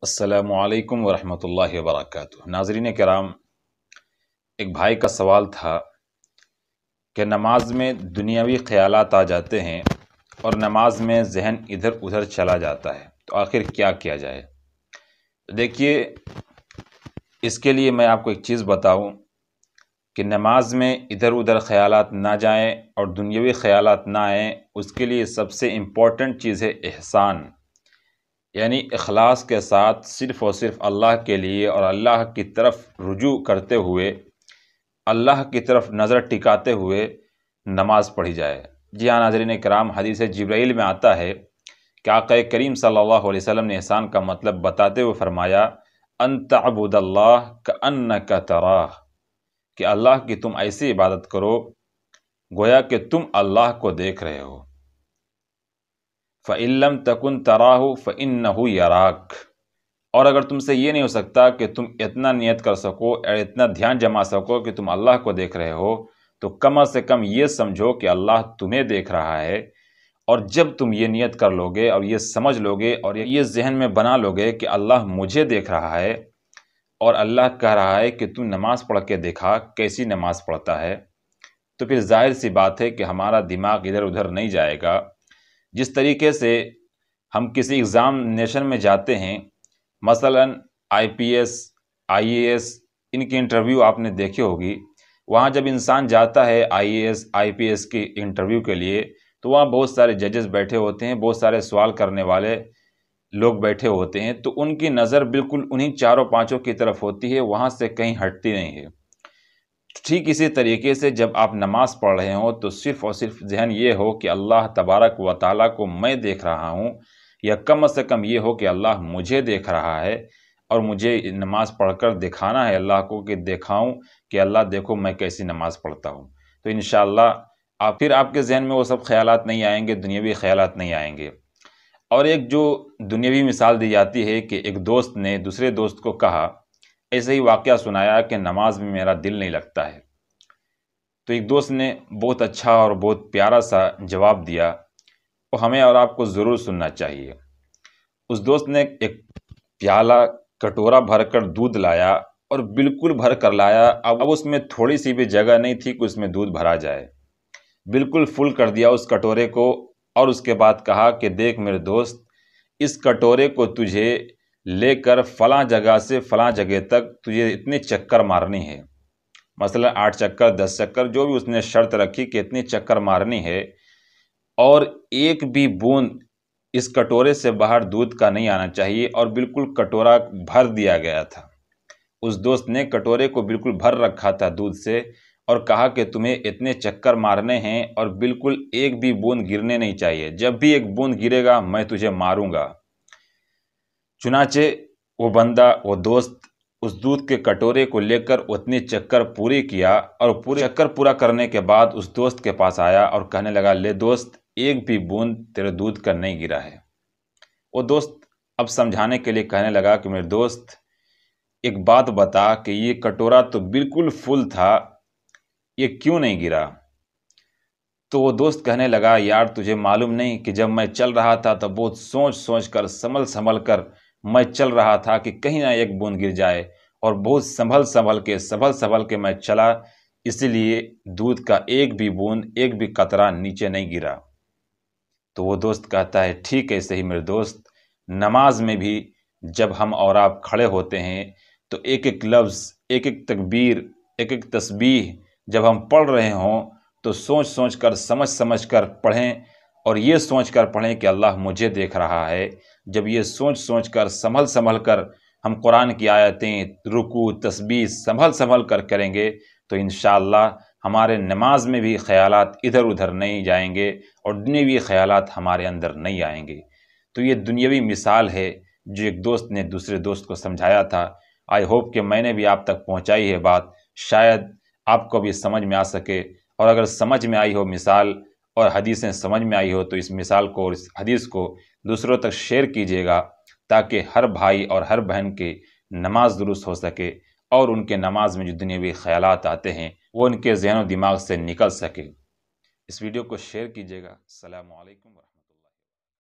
السلام علیکم ورحمۃ اللہ وبرکاتہ۔ ناظرین کرام، ایک بھائی کا سوال تھا کہ نماز میں دنیاوی خیالات آ جاتے ہیں اور نماز میں ذہن ادھر ادھر چلا جاتا ہے، تو آخر کیا کیا جائے؟ دیکھیے، اس کے لیے میں آپ کو ایک چیز بتاؤں کہ نماز میں ادھر ادھر خیالات نہ جائیں اور دنیاوی خیالات نہ آئیں، اس کے لیے سب سے امپورٹنٹ چیز ہے احسان، یعنی اخلاص کے ساتھ صرف اور صرف اللہ کے لیے اور اللہ کی طرف رجوع کرتے ہوئے، اللہ کی طرف نظر ٹکاتے ہوئے نماز پڑھی جائے۔ جی ہاں ناظرین کرام، حدیث جبرائیل میں آتا ہے کہ آقا کریم صلی اللہ علیہ وسلم نے احسان کا مطلب بتاتے ہوئے فرمایا، ان تعبد اللہ کأنک تراہ، کہ اللہ کی تم ایسی عبادت کرو گویا کہ تم اللہ کو دیکھ رہے ہو۔ فَإِن لَّمْ تَكُن تَرَاهُ فَإِنَّهُ يَرَاكَ، اور اگر تم سے یہ نہیں ہو سکتا کہ تم اتنا نیت کر سکو اور اتنا دھیان جما سکو کہ تم اللہ کو دیکھ رہے ہو، تو کم از کم یہ سمجھو کہ اللہ تمہیں دیکھ رہا ہے۔ اور جب تم یہ نیت کر لوگے اور یہ سمجھ لوگے اور یہ ذہن میں بنا لوگے کہ اللہ مجھے دیکھ رہا ہے اور اللہ کہہ رہا ہے کہ تم نماز پڑھ کے دیکھا کیسی نماز پڑھتا ہے، تو پھر ظاہر سی بات ہے کہ ہمارا دماغ ادھر ادھر نہیں جائے گا۔ جس طریقے سے ہم کسی ایگزامینیشن میں جاتے ہیں، مثلا آئی P S, I A S, ان کی انٹرویو آپ نے دیکھی ہوگی۔ وہاں جب انسان جاتا ہے I A S, I P S کی انٹرویو کے لیے، تو وہاں بہت سارے ججز بیٹھے ہوتے ہیں، بہت سارے سوال کرنے والے لوگ بیٹھے ہوتے ہیں، تو ان کی نظر بالکل انہی چاروں پانچوں کی طرف ہوتی ہے، وہاں سے کہیں ہٹتی نہیں ہے۔ ٹھیک اسی طریقے سے جب آپ نماز پڑھ رہے ہوں تو صرف اور صرف ذہن یہ ہو کہ اللہ تبارک و تعالیٰ کو میں دیکھ رہا ہوں، یا کم از کم یہ ہو کہ اللہ مجھے دیکھ رہا ہے اور مجھے نماز پڑھ کر دکھانا ہے اللہ کو کہ دکھاؤں کہ اللہ دیکھو میں کیسی نماز پڑھتا ہوں۔ تو انشاءاللہ پھر آپ کے ذہن میں وہ سب خیالات نہیں آئیں گے، دنیاوی خیالات نہیں آئیں گے۔ اور ایک جو دنیاوی مثال دی جاتی ہے کہ ایک دوست نے دوسرے دوست کو کہا، ایسے ہی واقعہ سنایا کہ نماز میں میرا دل نہیں لگتا ہے، تو ایک دوست نے بہت اچھا اور بہت پیارا سا جواب دیا، وہ ہمیں اور آپ کو ضرور سننا چاہیے۔ اس دوست نے ایک پیالہ کٹورا بھر کر دودھ لایا اور بالکل بھر کر لایا، اب اس میں تھوڑی سی بھی جگہ نہیں تھی کہ اس میں دودھ بھرا جائے، بالکل فل کر دیا اس کٹورے کو، اور اس کے بعد کہا کہ دیکھ میرے دوست، اس کٹورے کو تجھے لے کر فلاں جگہ سے فلاں جگہ تک تجھے اتنے چکر مارنی ہے، مثلا 8 چکر 10 چکر، جو بھی اس نے شرط رکھی کہ اتنی چکر مارنی ہے، اور ایک بھی بوند اس کٹورے سے باہر دودھ کا نہیں آنا چاہیے، اور بالکل کٹورا بھر دیا گیا تھا۔ اس دوست نے کٹورے کو بالکل بھر رکھا تھا دودھ سے، اور کہا کہ تمہیں اتنے چکر مارنے ہیں اور بالکل ایک بھی بوند گرنے نہیں چاہیے، جب بھی ایک بوند گرے گا میں تجھے ماروں گا۔ چنانچہ وہ بندہ، وہ دوست، اس دودھ کے کٹورے کو لے کر اتنی چکر پوری کیا، اور پورے چکر پورا کرنے کے بعد اس دوست کے پاس آیا اور کہنے لگا، لے دوست، ایک بھی بوند تیرے دودھ کا نہیں گرا ہے۔ وہ دوست اب سمجھانے کے لیے کہنے لگا کہ میرے دوست ایک بات بتا کہ یہ کٹورا تو بالکل فل تھا، یہ کیوں نہیں گرا؟ تو وہ دوست کہنے لگا، یار تجھے معلوم نہیں کہ جب میں چل رہا تھا تو بہت سوچ سوچ کر سنبھل کر میں چل رہا تھا کہ کہیں نہ ایک بوند گر جائے، اور بہت سنبھل کے میں چلا، اسی لیے دودھ کا ایک بھی بوند، ایک بھی قطرہ نیچے نہیں گرا۔ تو وہ دوست کہتا ہے، ٹھیک ہے صحیح میرے دوست، نماز میں بھی جب ہم اور آپ کھڑے ہوتے ہیں تو ایک ایک لفظ، ایک ایک تکبیر، ایک ایک تسبیح جب ہم پڑھ رہے ہوں تو سوچ سوچ کر سمجھ کر پڑھیں، اور یہ سوچ کر پڑھیں کہ اللہ مجھے دیکھ رہا ہے۔ جب یہ سوچ کر سنبھل کر ہم قرآن کی آیتیں، رکوع، تسبیح سنبھل کر کریں گے تو انشاءاللہ ہمارے نماز میں بھی خیالات ادھر ادھر نہیں جائیں گے اور دنیاوی خیالات ہمارے اندر نہیں آئیں گے۔ تو یہ دنیاوی مثال ہے جو ایک دوست نے دوسرے دوست کو سمجھایا تھا۔ آئی ہوپ کہ میں نے بھی آپ تک پہنچائی ہے بات، شاید آپ کو بھی سمجھ میں آ سکے، اور اگر سمجھ میں آئی ہو مثال اور حدیثیں سمجھ میں آئی ہو تو اس مثال کو اور اس حدیث کو دوسروں تک شیئر کیجیے گا، تاکہ ہر بھائی اور ہر بہن کی نماز درست ہو سکے، اور ان کے نماز میں جو دنیاوی خیالات آتے ہیں وہ ان کے ذہن و دماغ سے نکل سکے۔ اس ویڈیو کو شیئر کیجیے گا۔ السلام علیکم ورحمۃ اللہ۔